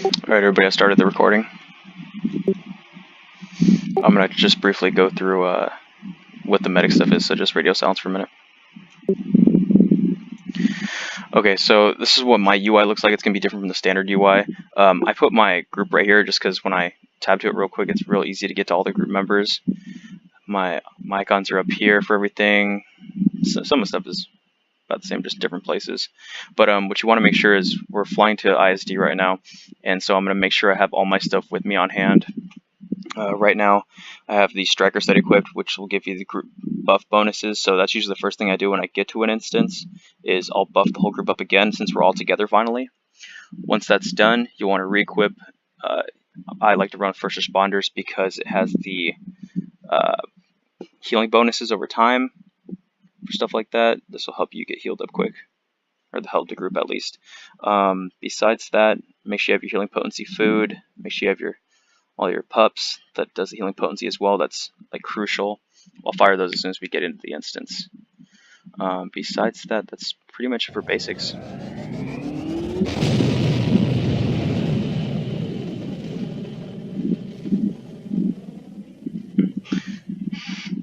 Alright, everybody, I started the recording. I'm going to just briefly go through what the medic stuff is, so just radio silence for a minute. Okay, so this is what my UI looks like. It's going to be different from the standard UI. I put my group right here just because when I tab to it real quick, it's real easy to get to all the group members. My icons are up here for everything. So some of the stuff is about the same, just different places. But what you want to make sure is we're flying to ISD right now, and so I'm going to make sure I have all my stuff with me on hand. Right now, I have the striker set equipped, which will give you the group buff bonuses. So that's usually the first thing I do when I get to an instance, is I'll buff the whole group up again since we're all together finally. Once that's done, you want to re-equip. I like to run first responders because it has the healing bonuses over time for stuff like that. This will help you get healed up quick, or help the group at least. Besides that, make sure you have your healing potency food. Make sure you have all your pups. That does the healing potency as well. That's like crucial. I'll fire those as soon as we get into the instance. Besides that, that's pretty much for basics.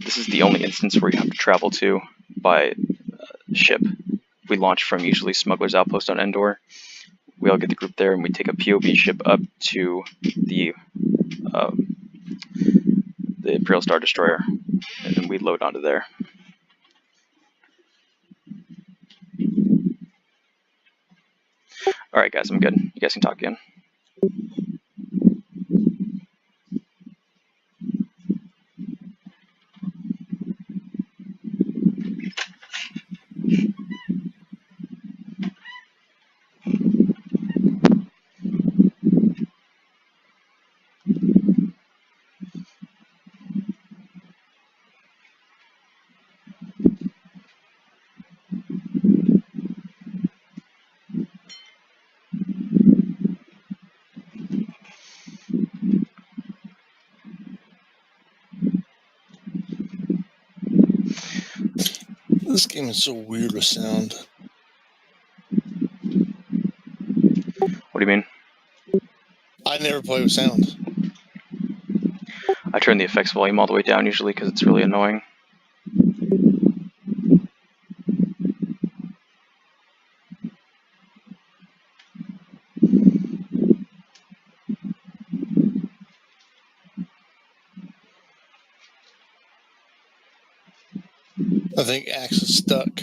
This is the only instance where you have to travel to by ship. We launch from usually Smuggler's Outpost on Endor. We all get the group there and we take a POV ship up to the Imperial Star Destroyer, and then we load onto there. Alright guys, I'm good. You guys can talk again. This game is so weird with sound. What do you mean? I never play with sound. I turn the effects volume all the way down usually because it's really annoying. I think Axe is stuck.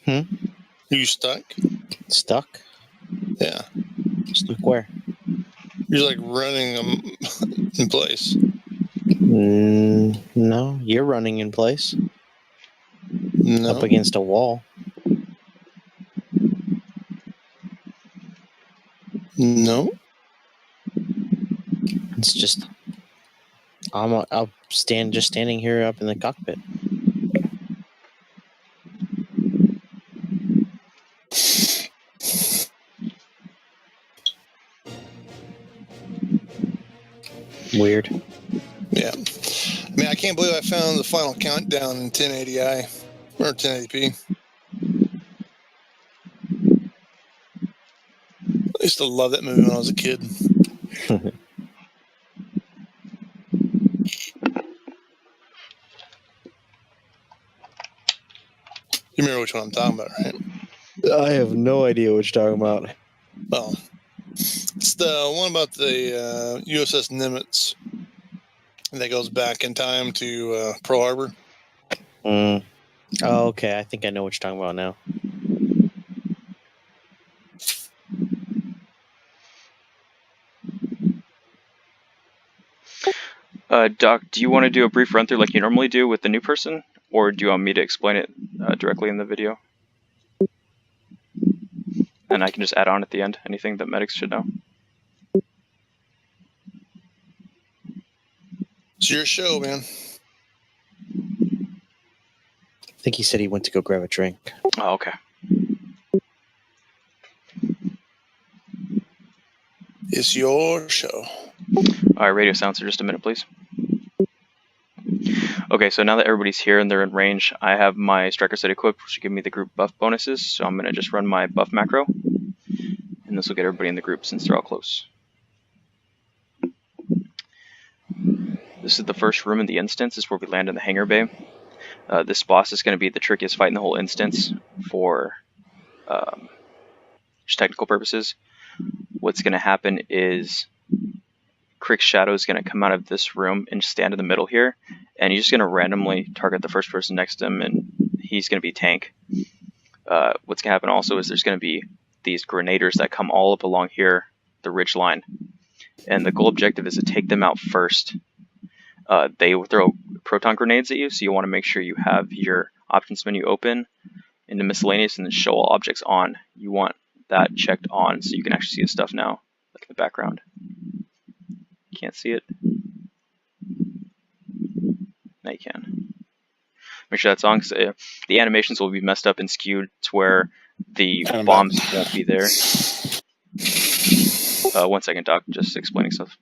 Are you stuck? Stuck? Yeah. Stuck where? You're like running in place. No, you're running in place. No. Up against a wall. No. It's just I'm standing here up in the cockpit. Weird. Yeah. I mean, I can't believe I found the final countdown in 1080i or 1080p. I used to love that movie when I was a kid. You remember which one I'm talking about, right? I have no idea what you're talking about. Oh. It's the one about the USS Nimitz that goes back in time to Pearl Harbor. Oh, okay. I think I know what you're talking about now. Doc, do you want to do a brief run through like you normally do with the new person, or do you want me to explain it directly in the video? And I can just add on at the end anything that medics should know. It's your show, man. I think he said he went to go grab a drink. Oh, okay. It's your show. Alright, radio sounds for just a minute, please. Okay, so now that everybody's here and they're in range, I have my striker set equipped, which should give me the group buff bonuses. So I'm going to just run my buff macro. And and this will get everybody in the group since they're all close. This is the first room in the instance. This is where we land in the hangar bay. This boss is going to be the trickiest fight in the whole instance for just technical purposes. What's going to happen is Crick's shadow is going to come out of this room and stand in the middle here, and he's just going to randomly target the first person next to him, and he's going to be tank. What's going to happen also is there's going to be these grenaders that come all up along here, the ridge line, and the goal objective is to take them out first. They will throw proton grenades at you, so you want to make sure you have your options menu open into miscellaneous and then show all objects on. You want that checked on so you can actually see the stuff now, like in the background. Can't see it? Now you can. Make sure that's on, because the animations will be messed up and skewed to where the bombs won't be there. 1 second, Doc, just explaining stuff.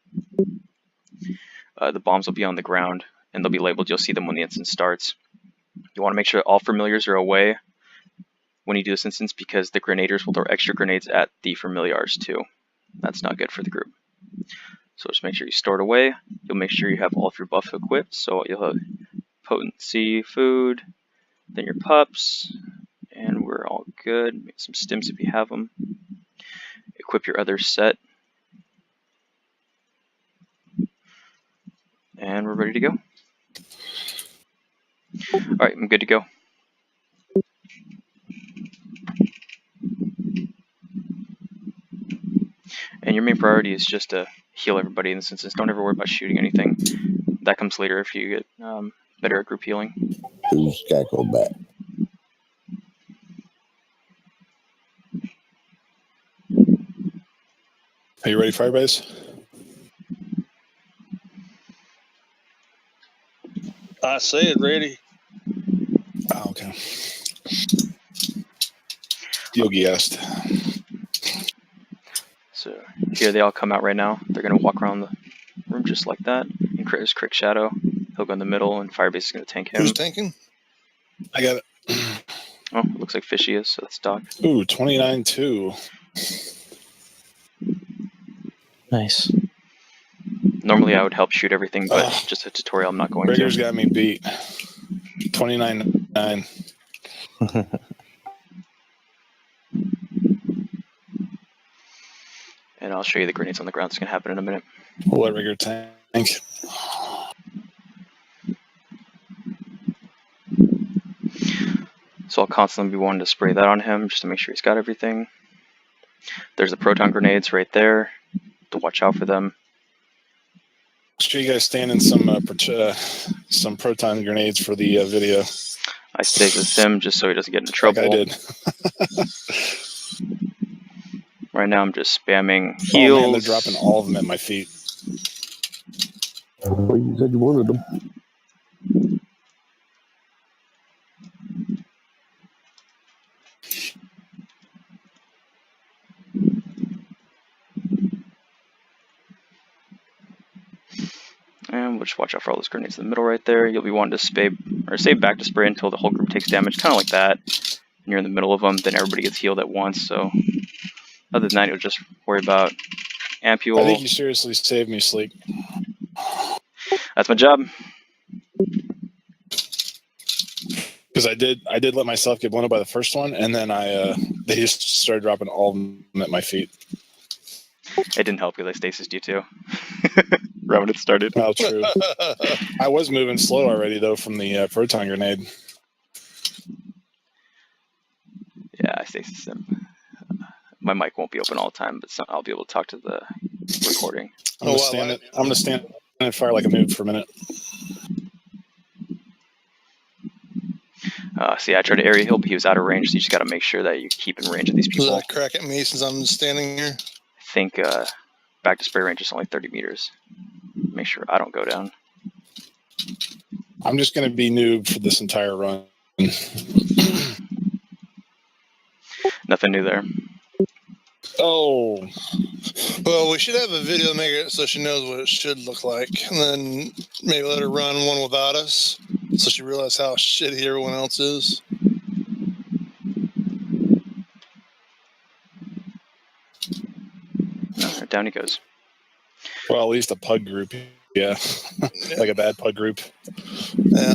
The bombs will be on the ground, and they'll be labeled. You'll see them when the instance starts. You want to make sure all familiars are away when you do this instance, because the grenaders will throw extra grenades at the familiars too. That's not good for the group. So just make sure you store it away. You'll make sure you have all of your buffs equipped. So you'll have potency, food, then your pups, and we're all good. Make some stims if you have them. Equip your other set. And we're ready to go. Alright, I'm good to go. And your main priority is just to heal everybody in this instance. Don't ever worry about shooting anything. That comes later if you get better at group healing. Who's got to go back? Are you ready, Firebase? I said ready. Oh, okay. Yogi asked. So here they all come out right now. They're going to walk around the room just like that. And there's Crick Shadow. He'll go in the middle, and Firebase is going to tank him. Who's tanking? I got it. Oh, it looks like Fishy is, so that's Doc. Ooh, 29-2. Nice. Normally I would help shoot everything, but just a tutorial I'm not going Rigger's to. got me beat. 29-9. And I'll show you the grenades on the ground. It's going to happen in a minute. We'll let Rigger tank. So I'll constantly be wanting to spray that on him just to make sure he's got everything. There's the proton grenades right there. To watch out for them. Make sure you guys stand in some proton grenades for the video. I stayed with him just so he doesn't get into trouble. Like I did. Right now I'm just spamming heals. Oh man, they're dropping all of them at my feet. Well, you said you wanted them. And we'll just watch out for all those grenades in the middle right there. You'll be wanting to save back to spray until the whole group takes damage, kind of like that. And you're in the middle of them, then everybody gets healed at once. So other than that, you'll just worry about ampule. I think you seriously saved me, Sleek. That's my job. Because I did let myself get blown up by the first one, and then they just started dropping all of them at my feet. It didn't help because I stasis you too. Right when it started. Oh, true. I was moving slow already though from the proton grenade. Yeah, I stasis him. My mic won't be open all the time, but I'll be able to talk to the recording. I'm gonna stand and fire like a noob for a minute. See, I tried to area heal, but he was out of range, so you just got to make sure that you keep in range of these people. Does that crack at me since I'm standing here? I think back to spray range is only 30 meters. Make sure I don't go down. I'm just going to be noob for this entire run. Nothing new there. Oh. Well, we should have a video to make it so she knows what it should look like. And then maybe let her run one without us so she realizes how shitty everyone else is. down he goes. Well, at least a pug group. Yeah. Like a bad pug group. Yeah.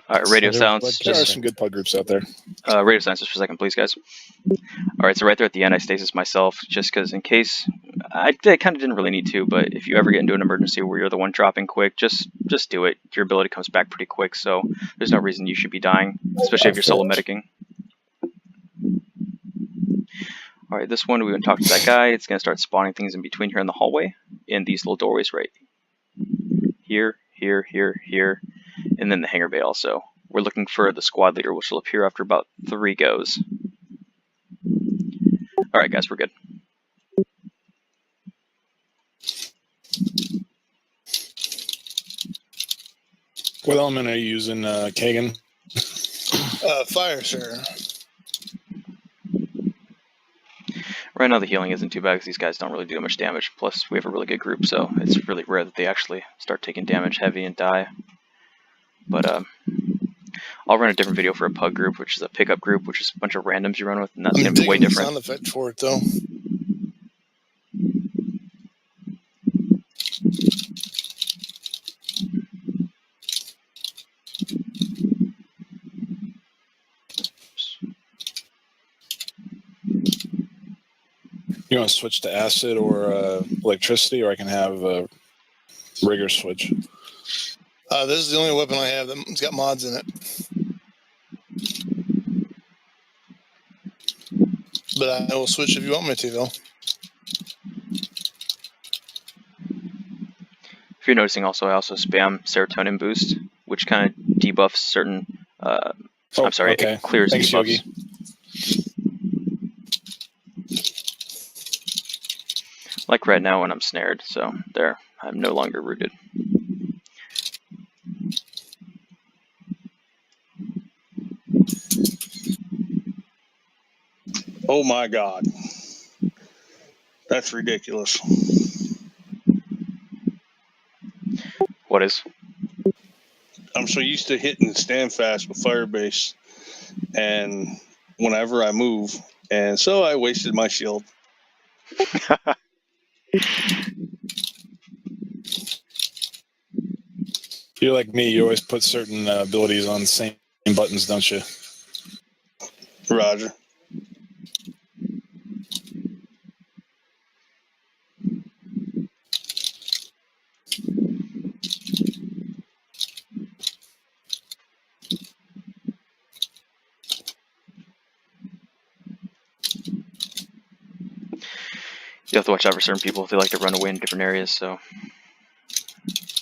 All right, radio So silence. what There are Just some good pug groups out there. radio silence just for a second, please, guys. All right, so right there at the end, I stasis myself just because in case I kind of didn't really need to, but if you ever get into an emergency where you're the one dropping quick, just do it. Your ability comes back pretty quick, so there's no reason you should be dying, especially if you're solo medicing. All right, this one we went and talked to that guy. It's gonna start spawning things in between here in the hallway, in these little doorways right here, here, and then the hangar bay also. We're looking for the squad leader, which will appear after about 3 goes. All right, guys, we're good. What element are you using, Kagan? Fire, sir. Right now the healing isn't too bad because these guys don't really do much damage. Plus, we have a really good group, so it's really rare that they actually start taking damage heavy and die. But I'll run a different video for a pug group, which is a pickup group, which is a bunch of randoms you run with, and that's going to be way digging the different. sound effect for it, though. You want to switch to acid or electricity, or I can have a rigor switch. This is the only weapon I have that's got mods in it. But I will switch if you want me to, though. If you're noticing also, I also spam serotonin boost, which kind of debuffs certain, I'm sorry, okay. it clears Thanks, debuffs. Yogi. Like right now when I'm snared, so there, I'm no longer rooted. Oh my God. That's ridiculous. What is? I'm so used to hitting stand fast with Firebase, and whenever I move, and so I wasted my shield. You're like me. You always put certain abilities on the same buttons, don't you? Roger. You have to watch out for certain people if they like to run away in different areas, so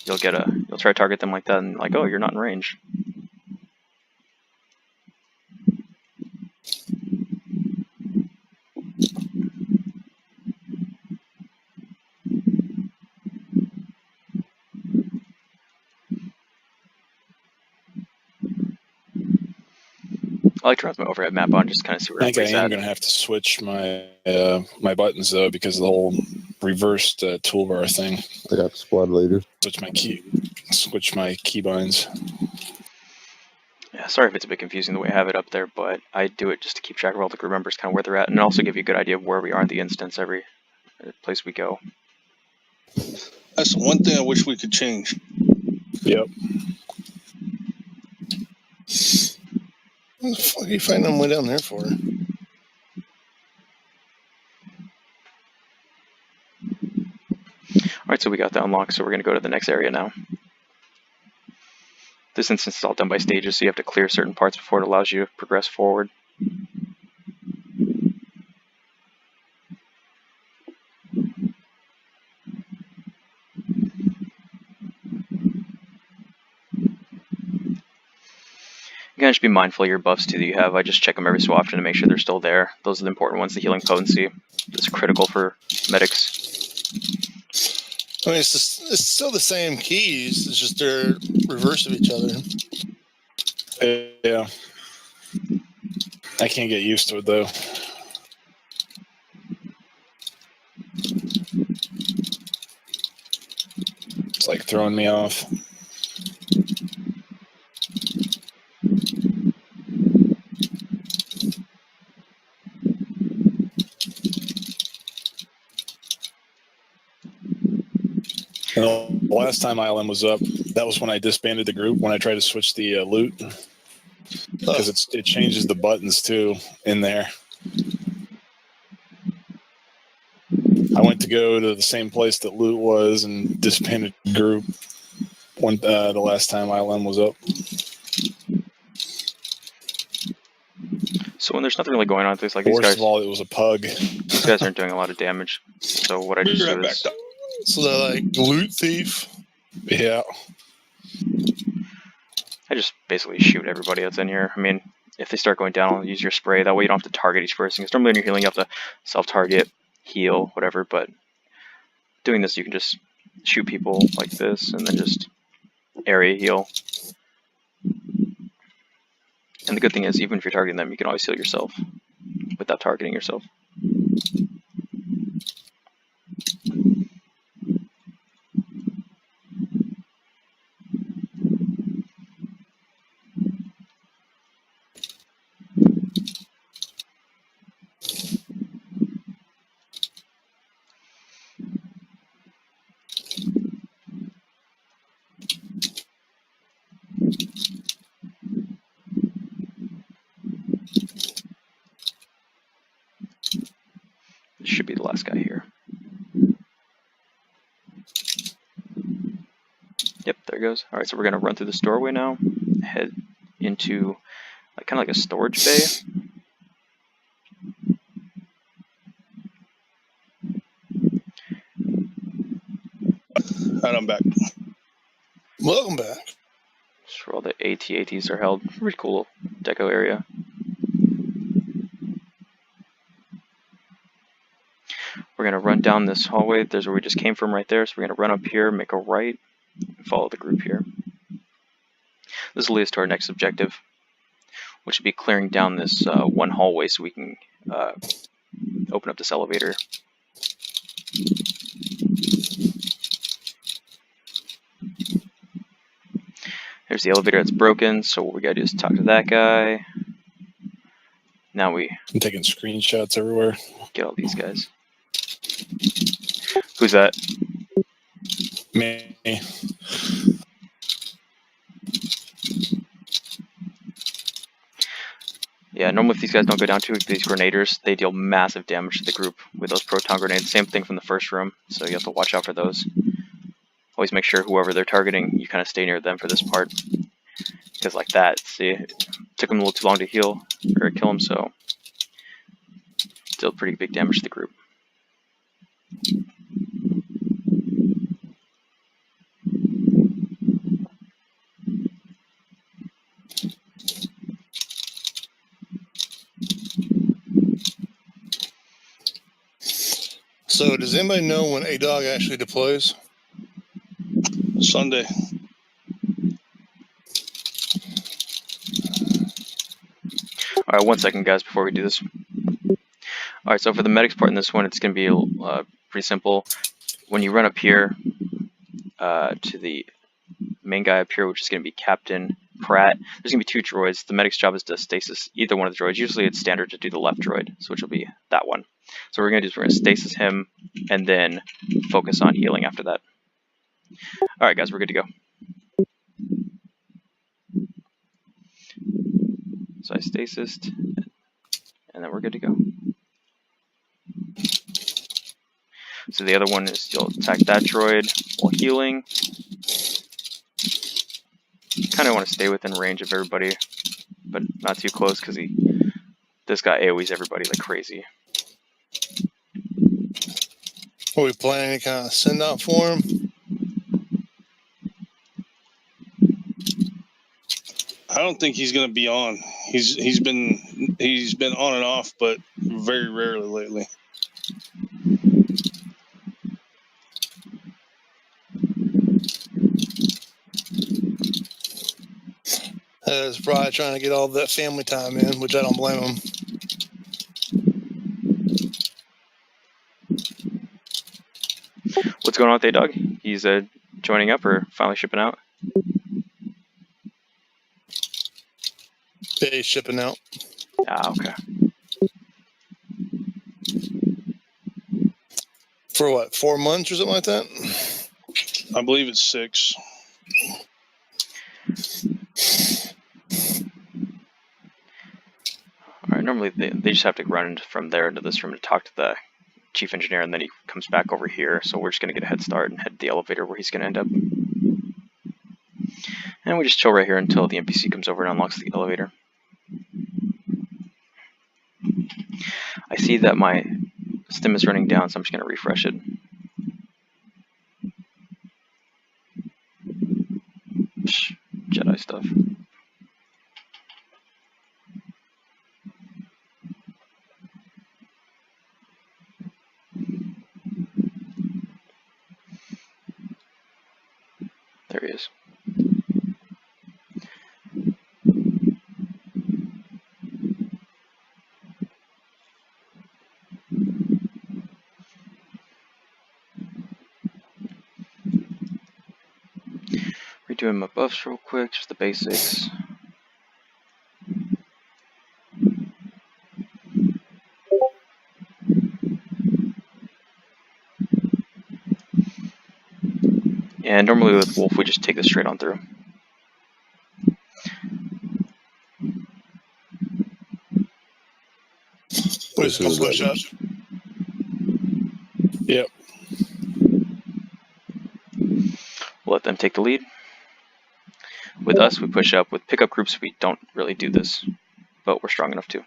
you'll try to target them like that and like, oh, you're not in range. I like to run my overhead map on, just kind of see where I think I everybody's am at. going to have to switch my my buttons though, because of the whole reversed toolbar thing. I got the squad leader. Switch my keybinds. Yeah, sorry if it's a bit confusing the way I have it up there, but I do it just to keep track of all the group members, kind of where they're at, and also give you a good idea of where we are in the instance every place we go. That's the one thing I wish we could change. Yep. What the fuck are you finding them way down there for? Alright, so we got that unlocked, so we're going to go to the next area now. This instance is all done by stages, so you have to clear certain parts before it allows you to progress forward. You gotta just be mindful of your buffs too that you have. I just check them every so often to make sure they're still there. Those are the important ones. The healing potency is critical for medics. I mean, it's still the same keys. It's just they're reverse of each other. Yeah. I can't get used to it though. It's like throwing me off. And the last time ILM was up, that was when I disbanded the group, when I tried to switch the loot. Because it changes the buttons, too, in there. I went to go to the same place that loot was and disbanded the group when the last time ILM was up. So when there's nothing really going on, things like these Worst guys, of all, it was a pug. these guys aren't doing a lot of damage. So what I just do is, So they're like loot thief. Yeah. I just basically shoot everybody that's in here. I mean, if they start going down, I'll use your spray. That way you don't have to target each person. Because normally when you're healing, you have to self-target, heal, whatever. But doing this, you can just shoot people like this and then just area heal. And the good thing is, even if you're targeting them, you can always heal yourself without targeting yourself. This should be the last guy here. Yep, there it goes. Alright, so we're going to run through this doorway now, head into kind of like a storage bay. Alright, I'm back. Welcome back. That's where all the AT-ATs are held. Pretty cool deco area. We're going to run down this hallway. There's where we just came from right there. So we're going to run up here, make a right, and follow the group here. This will lead us to our next objective, which would be clearing down this one hallway so we can open up this elevator. There's the elevator that's broken, so what we gotta do is talk to that guy. Now we I'm taking screenshots everywhere. get all these guys. Who's that? Me. Yeah, normally if these guys don't go down to these grenaders, they deal massive damage to the group with those proton grenades. Same thing from the first room, so you have to watch out for those. Always make sure whoever they're targeting, you kind of stay near them for this part. Because like that, see, it took them a little too long to heal, or kill them, so still pretty big damage to the group. So does anybody know when A-Dog actually deploys? Sunday. Alright, 1 second guys before we do this. Alright, so for the medics part in this one, it's going to be pretty simple. When you run up here to the main guy up here, which is going to be Captain Pratt, there's going to be 2 droids. The medic's job is to stasis either one of the droids. Usually it's standard to do the left droid, so which will be that one. So what we're going to do is we're going to stasis him and then focus on healing after that. Alright guys, we're good to go. So I stasised, and then we're good to go. So the other one is you'll attack that droid while healing. Kind of want to stay within range of everybody, but not too close because this guy AoEs everybody like crazy. Are we planning any kind of send out for him? I don't think he's going to be on. He's been on and off, but very rarely lately. He's probably trying to get all that family time in, which I don't blame him. What's going on with A-Dog? He's joining up or finally shipping out? Yeah, he's shipping out. Ah, okay. For what, 4 months or something like that? I believe it's 6. All right, normally they just have to run from there into this room to talk to the chief engineer, and then he comes back over here. So we're just going to get a head start and head to the elevator where he's going to end up. And we just chill right here until the NPC comes over and unlocks the elevator. I see that my stim is running down, so I'm just going to refresh it. Psh, Jedi stuff. There he is. Redoing my buffs real quick, just the basics. And normally with Wolf, we just take this straight on through. We just come push up. Yep. We'll let them take the lead. With us, we push up. With pickup groups, we don't really do this, but we're strong enough to.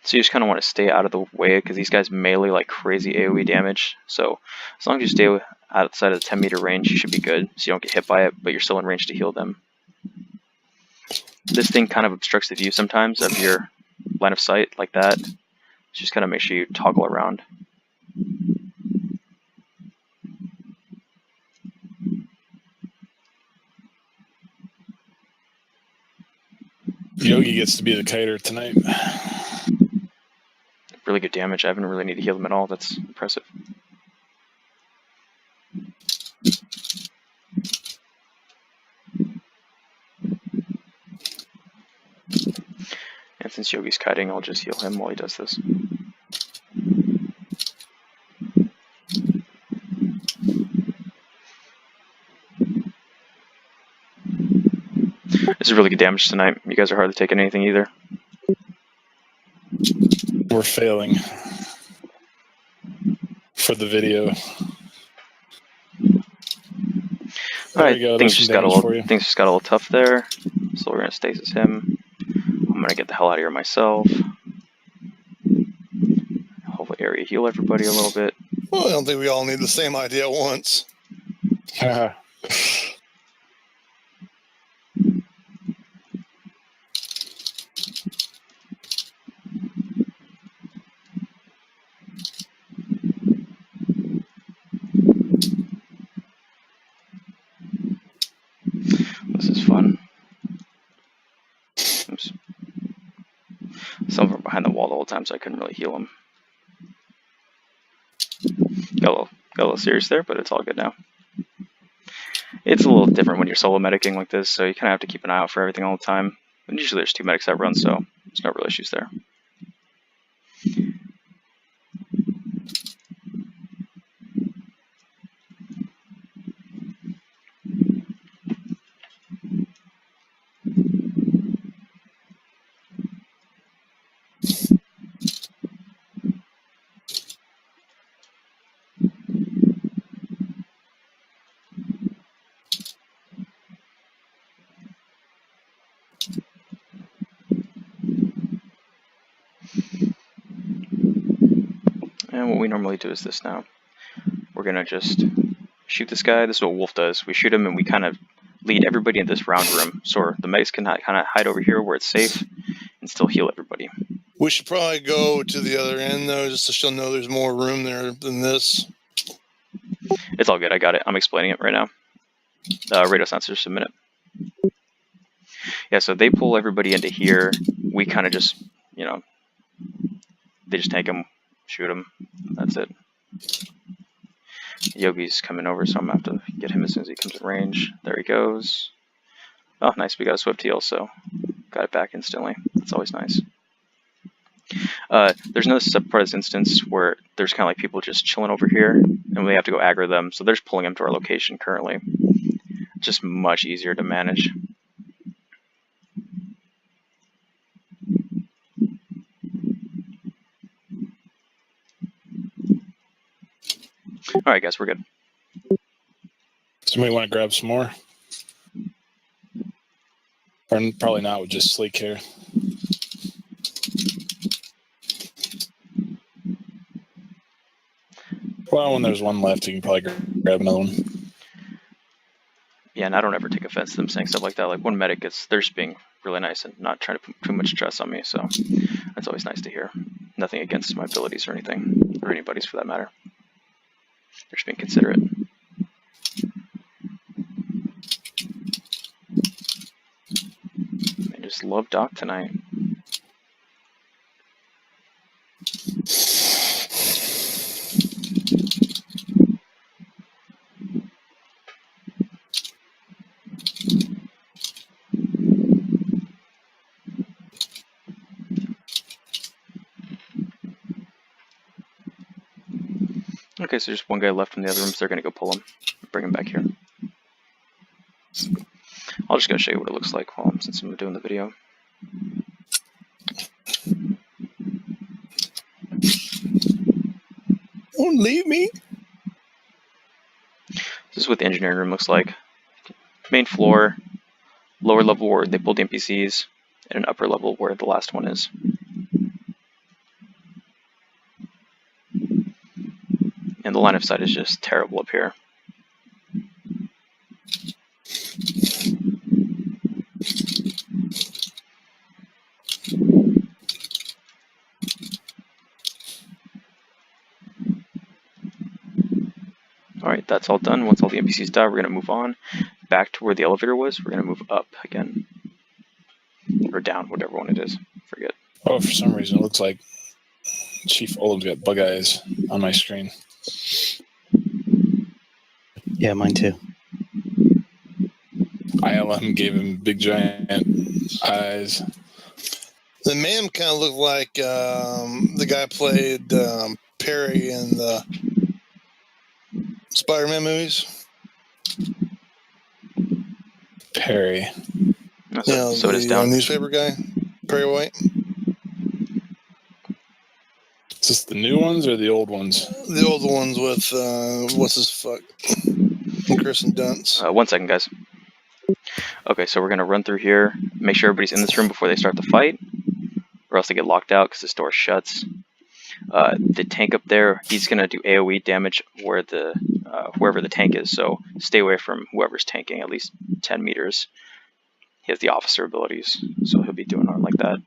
So you just kind of want to stay out of the way because these guys melee like crazy AoE damage. So as long as you stay outside of the 10-meter range, you should be good. So you don't get hit by it, but you're still in range to heal them. This thing kind of obstructs the view sometimes of your line of sight like that. So just kind of make sure you toggle around. Yogi gets to be the kiter tonight. Really good damage. I haven't really need to heal them at all. That's impressive. And since Yogi's kiting, I'll just heal him while he does this. This is really good damage tonight. You guys are hardly taking anything either. We're failing for the video. Alright, things just got a for you. little tough there. So we're gonna stasis him. I'm gonna get the hell out of here myself. Hopefully area heal everybody a little bit. Well, I don't think we all need the same idea at once. This is fun. Oops. Some of them are behind the wall the whole time, so I couldn't really heal them. Got a little serious there, but it's all good now. It's a little different when you're solo medicing like this, so you kind of have to keep an eye out for everything all the time. And usually there's 2 medics that run, so there's no real issues there. And what we normally do is this now. We're going to just shoot this guy. This is what Wolf does. We shoot him and we kind of lead everybody in this round room. So the medics can kind of hide over here where it's safe and still heal everybody. We should probably go to the other end, though, just so she'll know there's more room there than this. It's all good. I got it. I'm explaining it right now. Radio sensors, a minute. Yeah, so they pull everybody into here. We kind of just, you know, they just take him, shoot him. That's it. Yogi's coming over, so I'm going to have to get him as soon as he comes in range. There he goes. Oh, nice. We got a swift heal, so got it back instantly. That's always nice. There's another subpart of this instance where there's kind of like people just chilling over here, and we have to go aggro them. So they're just pulling them to our location currently. Just much easier to manage. All right, guys, we're good. Somebody want to grab some more? Or probably not with just Sleek here. Well, when there's one left, you can probably grab another one. Yeah, and I don't ever take offense to them saying stuff like that. Like when medic gets, they're just being really nice and not trying to put too much stress on me. So that's always nice to hear. Nothing against my abilities or anything, or anybody's for that matter. They're just being considerate. I just love Doc tonight. Okay, so just one guy left from the other room, so they're going to go pull him. Bring him back here. I'll just go show you what it looks like since I'm doing the video. Don't leave me. This is what the engineering room looks like. Main floor, lower level where they pull the NPCs, and an upper level where the last one is. And the line of sight is just terrible up here. Alright, that's all done. Once all the NPCs die, we're going to move on back to where the elevator was. We're going to move up again. Or down, whatever one it is. Forget. Oh, for some reason, it looks like Chief Oldham's got bug eyes on my screen. Yeah, mine too. ILM gave him big giant eyes. The man kind of looked like the guy played Perry in the Spider-Man movies. Perry. No, so it is the down. newspaper guy, Perry White. Is this the new ones or the old ones? The old ones with what's his fuck, and Kirsten Dunst. 1 second, guys. Okay, so we're going to run through here, make sure everybody's in this room before they start the fight, or else they get locked out because this door shuts. The tank up there, he's going to do AoE damage where the wherever the tank is, so stay away from whoever's tanking at least 10 meters. He has the officer abilities, so he'll be doing arm like that.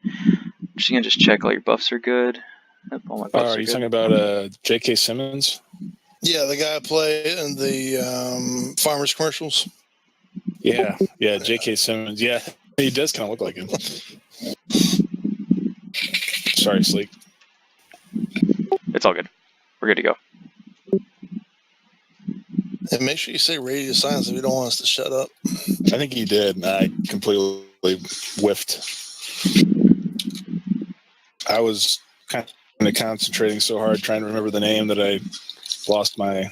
Just going to just check all your buffs are good. All my buffs Are you good. talking about J.K. Simmons? Yeah, the guy played in the farmers commercials. Yeah, J.K. Simmons. Yeah, he does kind of look like him. Sorry, Sleek. It's all good. We're good to go. And make sure you say radio silence if you don't want us to shut up. I think he did, and I completely whiffed. I was kind of concentrating so hard trying to remember the name that I lost my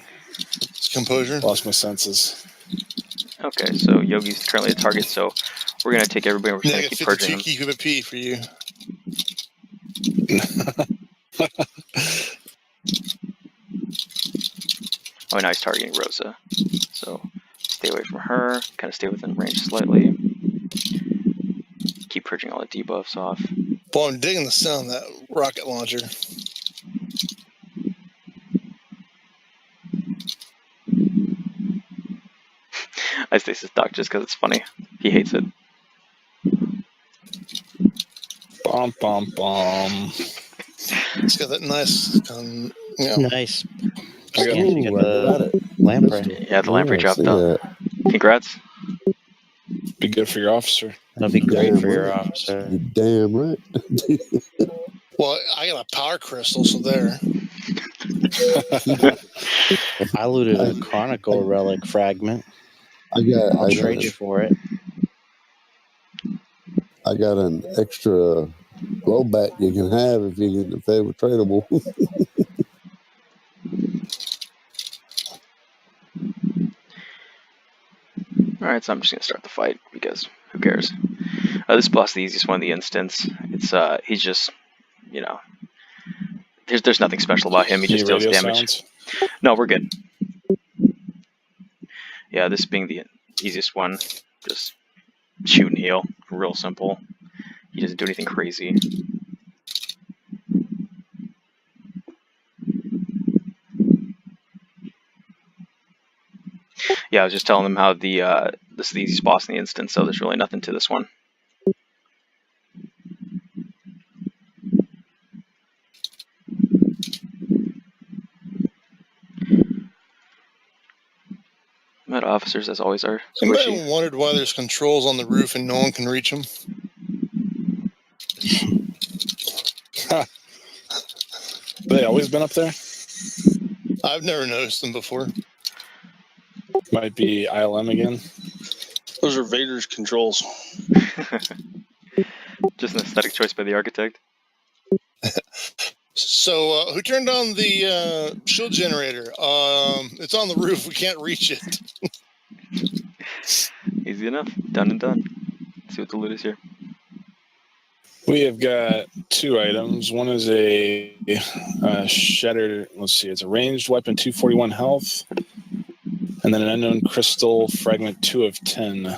Composure. senses. Okay, so Yogi's currently a target, so we're going to take everybody and we're going to keep purging him. Keep a P for you. Oh, now he's targeting Rosa. So stay away from her, kind of stay within range slightly. Keep purging all the debuffs off. Boy, I'm digging the sound of that rocket launcher. I say this Doc just because it's funny. He hates it. Bom, bom, bom. It's got that nice, Nice. I got Scanning of got the it. lamprey. Yeah, the lamprey Yeah, job see done. that. Congrats. Be good for your officer. That'll be great Damn for your right. officer. You damn right. Well, I got a power crystal, so there. I looted a Chronicle relic fragment. I'll trade you for it. I got an extra Blowback you can have if they were tradable. Alright, so I'm just gonna start the fight because who cares? This boss is the easiest one in the instance. It's he's just, you know, there's nothing special about him. He just deals radio damage. sounds? No, we're good. Yeah, this being the easiest one, just shoot and heal, real simple. He doesn't do anything crazy. Yeah, I was just telling them how this is the easiest boss in the instance, so there's really nothing to this one. Med officers, as always, are squishy. Anybody wondered why there's controls on the roof and no one can reach them? They always been up there? I've never noticed them before. Might be ILM again. Those are Vader's controls. Just an aesthetic choice by the architect. So, who turned on the shield generator? It's on the roof. We can't reach it. Easy enough. Done and done. Let's see what the loot is here. We have got 2 items. One is a shattered, let's see, it's a ranged weapon, 241 health. And then an unknown crystal fragment, 2 of 10.